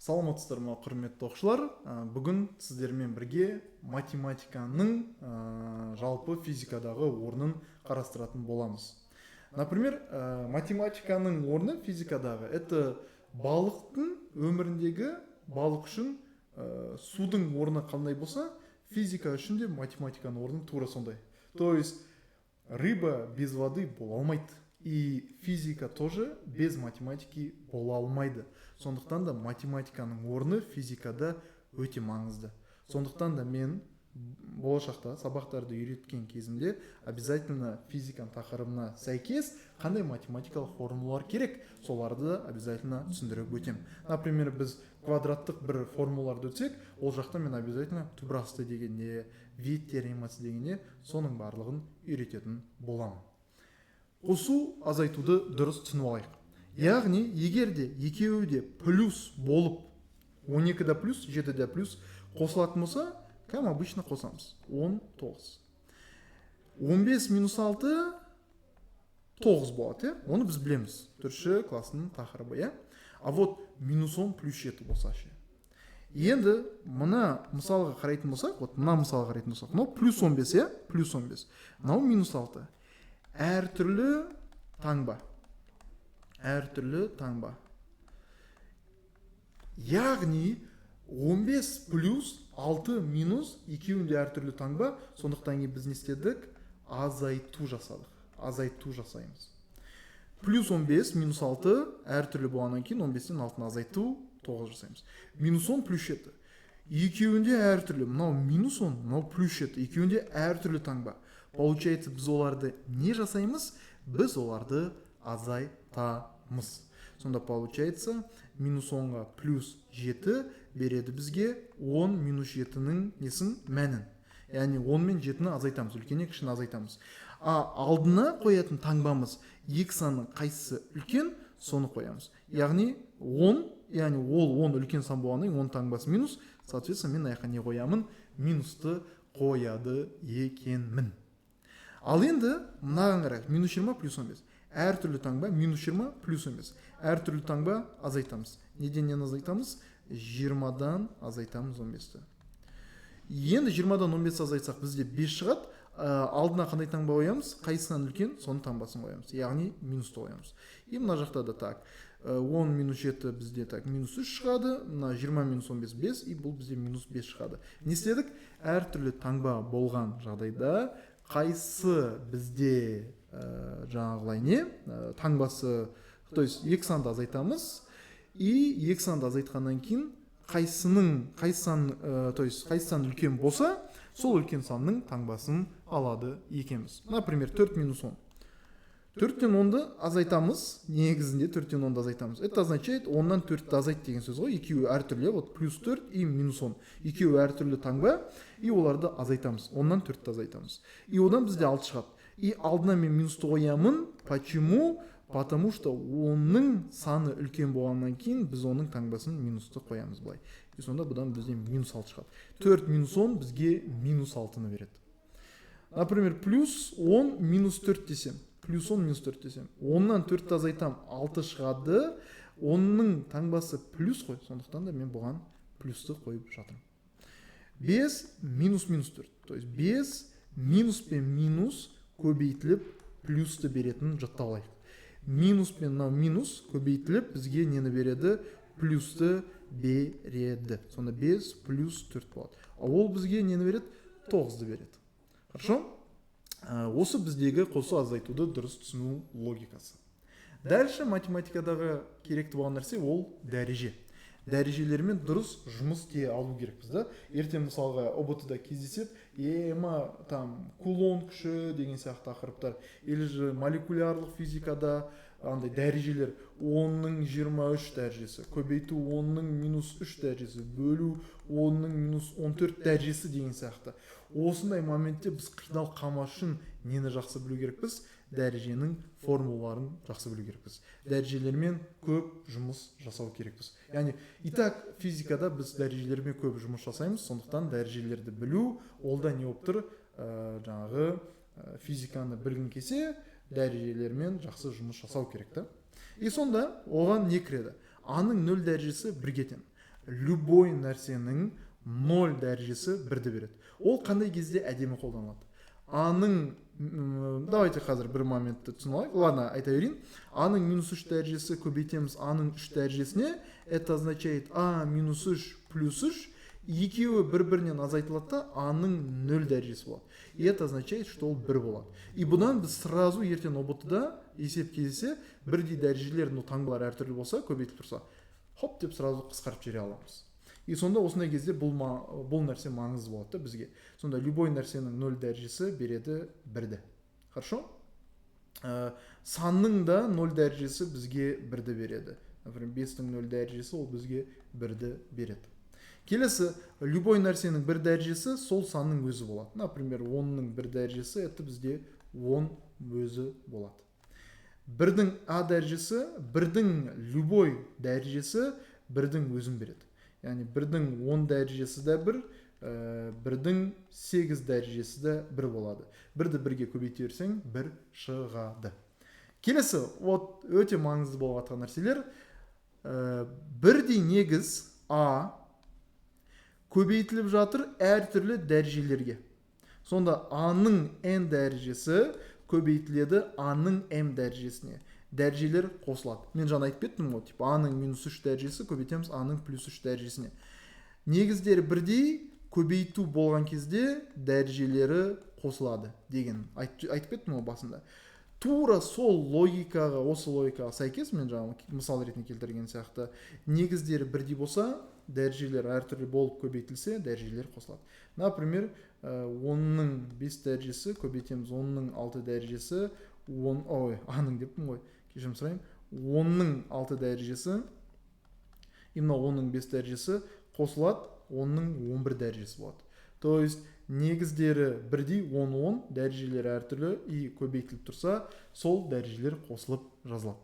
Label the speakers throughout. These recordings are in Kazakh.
Speaker 1: Саламатсыздар ма, құрметті оқушылар. Бүгін сіздермен бірге математиканың жалпы физикадағы орнын қарастыратын боламыз. Например, математиканың орны физикадағы это балықтың өміріндегі балық үшін судың орны қандай болса, физика үшін де математиканың орны тура сондай. То есть рыба без воды бола алмайды. И физика тоже без математики бола алмайды. Сондықтан да математиканың орны физикада өте маңызды. Сондықтан да мен болашақта сабақтарды үйреткен кезімде обязательно физиканың тақырыбына сәйкес қандай математикалық формулалар керек, соларды да обязательно түсіндіріп өтем. Например, біз квадраттық бір формулаларды өтсек, ол жақта мен обязательно түбірасты дегенде, вейт теоремасы дегенде соның барлығын үйрететін боламын. Қосу азайтуды дұрыс түсініп алайық. Яғни, егер де екеуі де плюс болып, 12-да плюс, 7-да плюс қосылатын болса, как обычно қосамыз? 19. 15 минус 6 9 болады, оны біз білеміз. Түрші классының тақырыбы, А вот минус 10 плюс 7 болса ше. Енді мына мысалға қарайтын болсақ, мынау плюс 15, плюс 15. Мынау минус 6. Әртүрлі таңба. Яғни 15 плюс 6 минус екеуінде әртүрлі таңба, сондықтан біз не істедік? Азайту жасаймыз. Плюс 15 минус 6 әртүрлі болғаннан кейін 15-тен 6-ны азайту 9 жасаймыз. Минус 10 плюс 7. Екеуінде әртүрлі, мынау минус 10, мынау плюс 7. Екеуінде әртүрлі таңба. Получается, біз оларды не жасаймыз? Біз оларды азайтамыз. Сонда получается, минус 10-ға плюс 7 береді бізге 10 минус 7-ның несін? Мәнін. Яғни 10 мен 7-ні азайтамыз, үлкеннен кішіні азайтамыз. Алдына қоятын таңбамыз екі санның қайсысы үлкен, соны қоямыз. Яғни 10, яғни ол 10 үлкен сан болғаннан 10 таңбасы минус, соответственно, мен аяққа не қоямын? Минусты қояды екенмін. Ал енді мынаған қарайық, минус 20 плюс 15. Әртүрлі таңба минус 20 плюс 15. Әртүрлі таңба азайтамыз. Неден азайтамыз? 20-дан азайтамыз 15-ті. Енді 20-дан 15 азайтсақ бізде 5 шығады. Алдына қандай таңба қоямыз? Қайсынан үлкен, соның таңбасын қоямыз. Яғни минусты қоямыз. И мына жақта да так. 10 минус 7 бізде так минус 3 шығады. Мына 20 минус 15 5, и бұл бізде минус 5 шығады. Не істедік? Әртүрлі таңба болған жағдайда қайсы бізде жаңағылай не? Таңбасы, то есть екі санды азайтамыз. И екі санды азайтқаннан кейін қайсы сан үлкен болса, сол үлкен санның таңбасын алады екенбіз. Например, 4 минус 10. 4-тен 10-ды азайтамыз, негізінде 4-тен 10-ды азайтамыз. Это означает 10-нан 4-ті азайт деген сөз ғой. Екеуі әртүрлі, вот плюс 4 и минус 10. Екеуі әртүрлі таңба, и оларды азайтамыз. 10-нан 4-ті азайтамыз. И одан бізде 6 шығады. И алдына мен минусты қоямын. Почему? Потому что оның саны үлкен болғаннан кейін біз оның таңбасын минусты қоямыз былай. И сонда бұдан бізде минус 6 шығады. 4 минус 10 бізге минус 6-ны береді. Например, плюс 10 минус 4 десем. Плюс 10 минус 4 десем. 10-нан 4-ті азайтам 6 шығады. Оның таңбасы плюс қой. Сондықтан да мен бұған плюсты қойып жатырмын. 5 минус минус 4. То есть 5 минус пен минус көбейтіліп плюсты беретін жаттап алайық. Минус пен минус көбейтіліп бізге нені береді? Плюсты береді. Сонда 5 плюс 4 болады. Ол бізге нені береді? 9-ды береді. Хорошо? Осы біздегі қосу азайтуды дұрыс түсіну логикасы. Дальше математикадағы керекті болған нәрсе ол дәреже. Дәрежелермен дұрыс жұмыс істей алу керекпіз да. Ертең мысалға ОБТ-да кездесіп, там кулон күші деген сияқты тақырыптар, или же молекулярлық физикада андай дәрежелер 10-ның 23 дәрежесі, көбейту 10-ның минус 3 дәрежесі, бөлу 10-ның минус 14 дәрежесі деген сияқты. Осындай моментте біз қиналып қалмас үшін нені жақсы білу керекпіз? Дәреженің формулаларын жақсы білу керекпіз. Дәрежелермен көп жұмыс жасау керекпіз. Яғни, итак, физикада біз дәрежелермен көп жұмыс жасаймыз, сондықтан дәрежелерді білу, олда не болып тұр? Жаңағы физиканы білгің келсе, дәрежелермен жақсы жұмыс жасау керек та. И сонда оған не кіреді? Аның 0 дәрежесі 1-ге тең. любой нәрсенің 0 дәрежесі 1-ді береді. Ол қандай кезде әдемі қолданылады? Аның, давайте қазір бір моментті түсіне алайық. Ладно, айта берейін. Аның минус 3 дәрежесі көбейтеміз аның 3 дәрежесіне. Это означает а минус 3 плюс 3. Екеуі бір-бірінен азайтылады да аның 0 дәрежесі болады. И это означает, что ол 1 болады. И бұдан біз сразу ертең ОБТ-да есеп кездесе бірдей дәрежелердің таңбалары әртүрлі болса, көбейтіліп тұрса, хоп деп сразу қысқарып жібере аламыз. И сонда осындай кезде бұл нәрсе маңызды болады да бізге. Сонда любой нәрсенің 0 дәрежесі береді 1-ді. Хорошо? Санның да 0 дәрежесі бізге 1-ді береді. Например, 5-дің 0 дәрежесі ол бізге 1-ді береді. Келесі, любой нәрсенің 1 дәрежесі сол санның өзі болады. Например, 10-ның 1 дәрежесі это бізде 10 өзі болады. 1-дің а дәрежесі, 1-дің любой дәрежесі 1-дің өзін береді. Яғни 1-дің 10 дәрежесі де 1, 1-дің 8 дәрежесі де 1 болады. 1-ді 1-ге көбейте берсең 1 шығады. Келесі, өте маңызды болғатқан нәрселер. Бірдей негіз а көбейтіліп жатыр әртүрлі дәрежелерге. Сонда аның n дәрежесі көбейтіледі аның m дәрежесіне. Дәрежелер қосылады. Мен жаңа айтып кеттім ғой, типа аның минус 3 дәрежесі көбейтеміз аның плюс 3 дәрежесіне. Негіздері бірдей, көбейту болған кезде дәрежелері қосылады деген айтып кеттім ғой басында. Тура сол логикаға, осы логикаға сәйкес, мен жаңа мысал ретінде келтірген сияқты, негіздері бірдей болса, дәрежелер әртүрлі болып көбейтілсе, дәрежелер қосылады. Например, 10-ның 5 дәрежесі көбейтеміз 10-ның 6 дәрежесі, аның деппін ғой, кешірім сұрайын, 10-ның 6 дәрежесі, именно 10-ның 5 дәрежесі қосылады, 10-ның 11 дәрежесі болады. То есть, негіздері бірдей 10-10, дәрежелері әртүрлі и көбейтіліп тұрса, сол дәрежелер қосылып жазылады.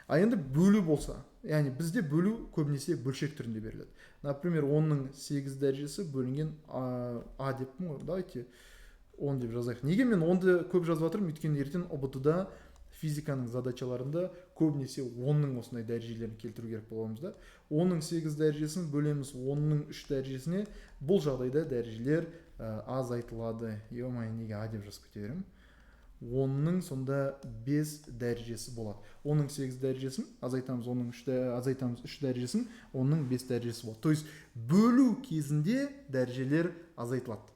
Speaker 1: А енді бөлу болса, яғни бізде бөлу көбінесе бөлшек түрінде беріледі. Например, 10-ның 8 дәрежесі бөлінген а деппін ғой, давайте 10 деп жазайық. Неге мен 10-ды көп жазып жатырмын? Өйткені ертең ОБТ-да физиканың задачаларында көбінесе 10-ның осындай дәрежелерін келтіру керек боламыз да. 10-ның 8 дәрежесін бөлеміз 10-ның 3 дәрежесіне. Бұл жағдайда дәрежелер азайтылады. Ё-май, неге а деп жазып кете беремін? 10-ның сонда 5 дәрежесі болады. 10-ның 8 дәрежесін азайтамыз, 3 дәрежесін, 10-ның 5 дәрежесі болады. То есть бөлу кезінде дәрежелер азайтылады.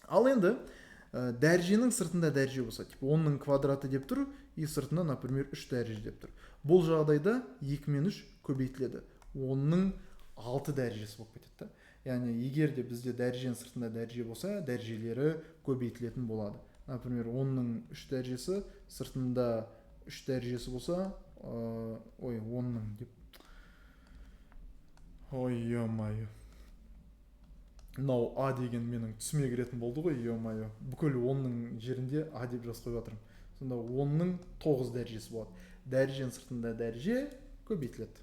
Speaker 1: Ал енді дәреженің сыртында дәреже болса, 10-ның квадраты деп тұр, и сыртында, например, 3 дәреже деп тұр. Бұл жағдайда 2 мен 3 көбейтіледі. 10-ның 6 дәрежесі болып кетеді. Яғни, егер де бізде дәреженің сыртында дәреже болса, дәрежелері көбейтілетін болады. Например, 10-ның 3 дәрежесі, сыртында 3 дәрежесі болса, 10-ның деп. Ой, ё-майо. Мынау а деген менің түсіме кіретін болды ғой, ё-майо. Бүкіл 10-ның жерінде а деп жазып қойып жатырмын. Сонда 10-ның 9 дәрежесі болады. Дәреженің сыртында дәреже көбейтіледі.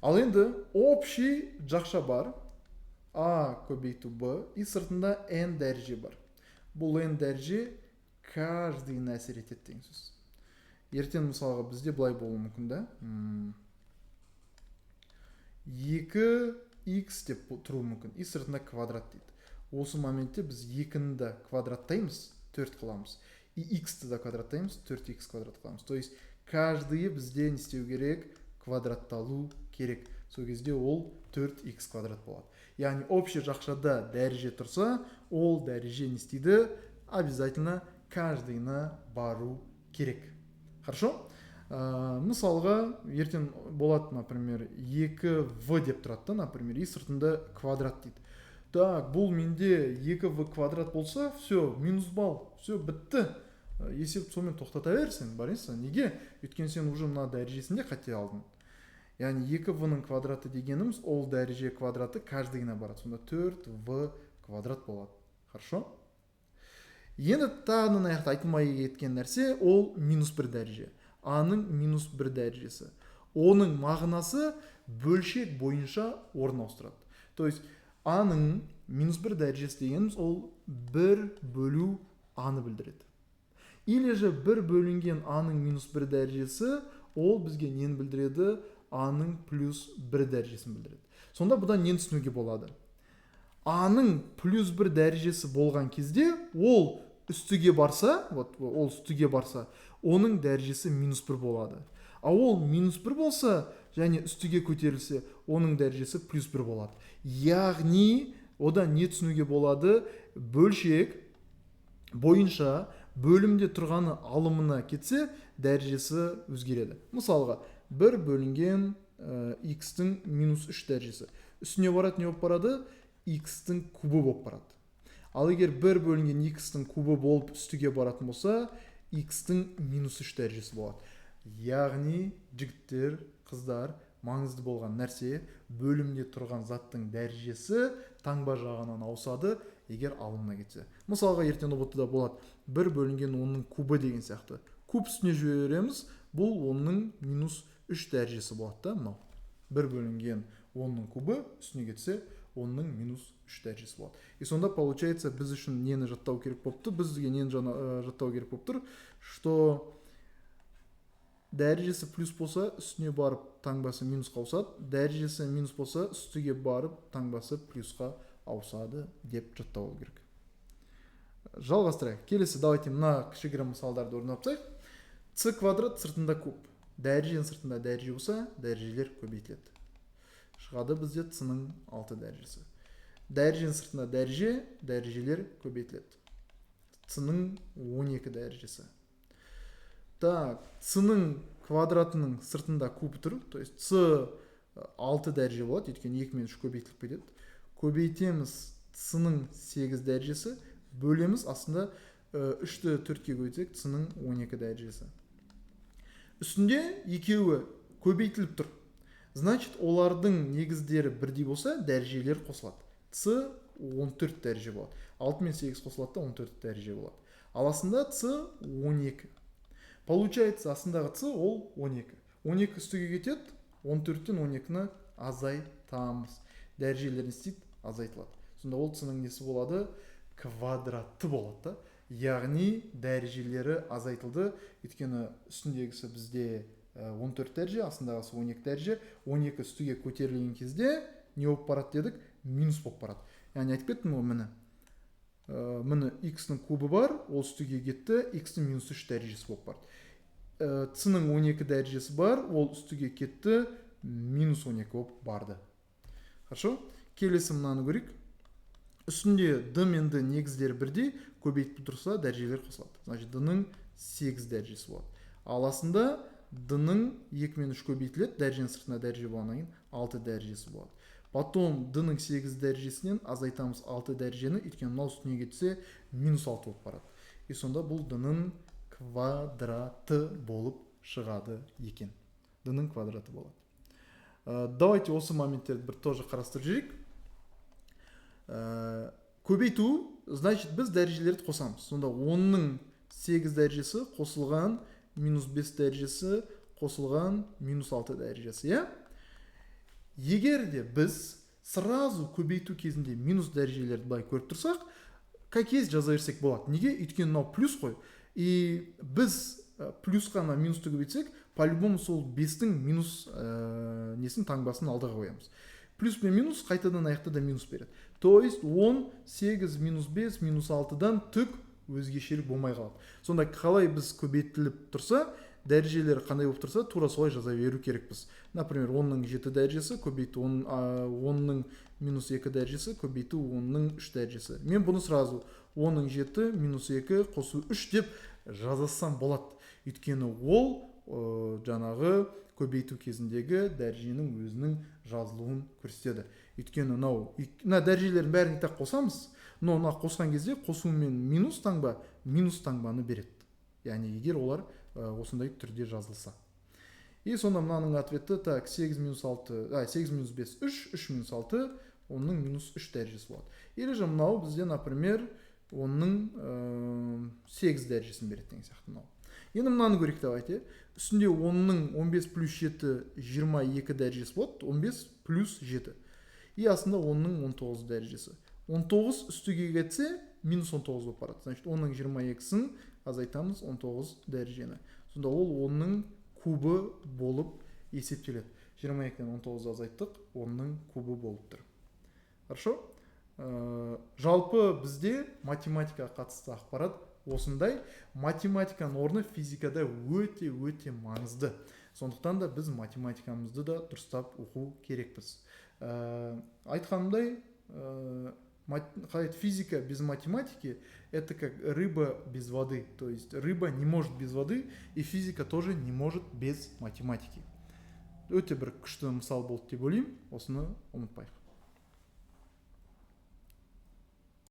Speaker 1: Ал енді общий жақша бар, а көбейту б, и сыртында n дәреже бар. Бұл n дәреже каждыйына әсер етеді деген сөз. Ертең мысалға бізде былай болуы мүмкін да. 2x деп тұруы мүмкін. И сыртында квадрат дейді. Осы моментте біз 2-ні да квадраттаймыз, 4 қыламыз. И x-ті да квадраттаймыз, 4x квадрат қыламыз. То есть каждыйы бізде не істеу керек? Квадратталу керек. Сол кезде ол 4x квадрат болады. Яғни общий жақшада дәреже тұрса, ол дәреже не істейді? Обязательно каждыйына бару керек. Хорошо? Мысалға, ертең болады, например, 2v деп тұрады, например, и сыртында квадрат дейді. Так, бұл менде 2v квадрат болса, все, минус балл, все, бітті. Есеп сонымен тоқтата берсең, барайсың. Неге? Өйткені сен уже мына дәрежесінде қате алдың. Яғни 2v-ның квадраты дегеніміз, ол дәреже квадраты каждыйына барады. Сонда 4v квадрат болады. Хорошо? Енді тағынан аяқта айтылмай кеткен нәрсе, ол минус 1 дәреже. А-ның минус 1 дәрежесі. Оның мағынасы бөлшек бойынша орын ауыстырады. То есть, А-ның минус 1 дәрежесі дегеніміз, ол 1 бөлу А-ны білдіреді. Или же 1 бөлінген А-ның минус 1 дәрежесі, ол бізге нені білдіреді? аның плюс 1 дәрежесін білдіреді. Сонда бұдан нені түсінуге болады? Аның плюс 1 дәрежесі болған кезде ол үстіге барса, ол үстіге барса, оның дәрежесі минус 1 болады. А ол минус 1 болса, және үстіге көтерілсе, оның дәрежесі плюс 1 болады. Яғни, одан не түсінуге болады? Бөлшек бойынша бөлімде тұрғаны алымына кетсе, дәрежесі өзгереді. Мысалға, 1 бөлінген x-тің минус 3 дәрежесі. Үстіне барады, не болып барады? X-тің кубы болып барады. Ал егер 1 бөлінген x-тің кубы болып үстіге баратын болса, x-тің минус 3 дәрежесі болады. Яғни, жігіттер, қыздар, маңызды болған нәрсе, бөлімде тұрған заттың дәрежесі таңба жағынан ауысады, егер алымына кетсе. Мысалға, ертең ұбт-да болады 1 бөлінген 10-ның кубы деген сияқты. Куб үстіне жібереміз, бұл 10-ның минус 3 дәрежесі болады. Мынау 1 бөлінген 10-ның кубы үстіне кетсе, 10-ның минус 3 дәрежесі болады. И сонда получается, біз үшін нені жаттау керек болыпты? Бізге нені жаттау керек болып тұр? Что дәрежесі плюс болса, үстіне барып таңбасы минусқа ауысады. Дәрежесі минус болса, үстіге барып таңбасы плюсқа ауысады деп жаттау керек. Жалғастырайық. Келесі, давайте мына кішігірім мысалдарды орындапсақ. С квадрат сыртында куб. Дәреженің сыртында дәреже болса, дәрежелер көбейтіледі. Шығады бізде с-ның 6 дәрежесі. Дәреженің сыртында дәреже, дәрежелер көбейтіледі. С-ның 12 дәрежесі. Так, с-ның квадратының сыртында куб тұр. То есть с 6 дәреже болады, өйткені 2 мен 3 көбейтіліп кетеді. Көбейтеміз с-ның 8 дәрежесі, бөлеміз астында 3-ті 4-ке көбейтсек с-ның 12 дәрежесі. Үстінде екеуі көбейтіліп тұр. Значит, олардың негіздері бірдей болса, дәрежелер қосылады. С 14 дәреже болады. 6 мен 8 қосылады да 14 дәреже болады. Ал астында с 12. Получается, астындағы с ол 12. 12 үстіге кетеді, 14-тен 12-ні азайтамыз. Дәрежелерін істейді, азайтылады. Сонда ол с-ның несі болады? Квадраты болады. Яғни дәрежелері азайтылды. Өйткені үстіндегісі бізде 14 дәреже, астындағысы 12 дәреже. 12 үстіге көтерілген кезде не болып барады дедік? Минус болып барады. Яғни айтып кеттім ғой, міне x-ның кубы бар, ол үстіге кетті, x-ның минус 3 дәрежесі болып барды. С-ның 12 дәрежесі бар, ол үстіге кетті, минус 12 болып барды. Хорошо? Келесі мынаны көрейік. Үстінде d мен d негіздері бірдей, көбейтіп тұрса, дәрежелер қосылады. Значит, d-ның 8 дәрежесі болады. Ал астында d-ның 2 мен 3 көбейтіледі, дәреженің сыртында дәреже болғаннан кейін 6 дәрежесі болады. Потом d-ның 8 дәрежесінен азайтамыз 6 дәрежені, өйткені мынау үстіне кетсе минус 6 болып барады. И сонда бұл d-ның квадраты болып шығады екен. D-ның квадраты болады. Давайте осы моменттерді бір тоже қарастырып жүрейік. Көбейту, значит, біз дәрежелерді қосамыз. Сонда 10-ның 8 дәрежесі қосылған минус 5 дәрежесі қосылған минус 6 дәрежесі. Егер де біз сразу көбейту кезінде минус дәрежелерді былай көріп тұрсақ, как есть жаза берсек болады. Неге? Өйткені мынау плюс қой. И біз плюсқа минусты көбейтсек, по-любому сол 5-тің минус несін таңбасын алдыға қоямыз. Плюс пен минус қайтадан аяқта да минус береді. То есть 10, 8, минус 5, минус 6-дан түк өзгешелік болмай қалады. Сонда қалай біз көбейтіліп тұрса, дәрежелері қандай болып тұрса, тура солай жаза беру керекпіз. Например, 10-ның 7 дәрежесі көбейту 10-ның минус 2 дәрежесі көбейту 10-ның 3 дәрежесі. Мен бұны сразу 10-ның 7 минус 2 қосу 3 деп жазасам болады. Өйткені ол жаңағы көбейту кезіндегі дәреженің өзінің жазылуын көрсетеді. Өйткені мына дәрежелердің бәрін тақ қосамыз, но мына қосқан кезде қосу мен минус таңбаны береді. Яғни егер олар осындай түрде жазылса. И сонда мынаның ответі так 8 минус 5 3, 3 минус 6, оның минус 3 дәрежесі болады. Или же мынау бізде, например, оның 8 дәрежесін береді деген сияқты мынау. Енді мынаны көрейік, давайте. Үстінде 10-ның 15 плюс 7 22 дәрежесі болады, 15 плюс 7. И астында 10-ның 19 дәрежесі. 19 үстіге кетсе, минус 19 болып барады. Значит, 10-ның 22-сін азайтамыз 19 дәрежені. Сонда ол 10-ның кубы болып есептеледі. 22-ден 19-ға азайттық, 10-ның кубы болып тұр. Хорошо? Жалпы бізде математикаға қатысты ақпарат осындай. Математиканың орны физикада өте маңызды. Сондықтан да біз математикамызды да дұрыстап оқу керекпіз. Айтқанымдай, физика без математики — это как рыба без воды. То есть рыба не может без воды, и физика тоже не может без математики. Өте бір күшті мысал болды деп ойлаймын. Осыны ұмытпайық.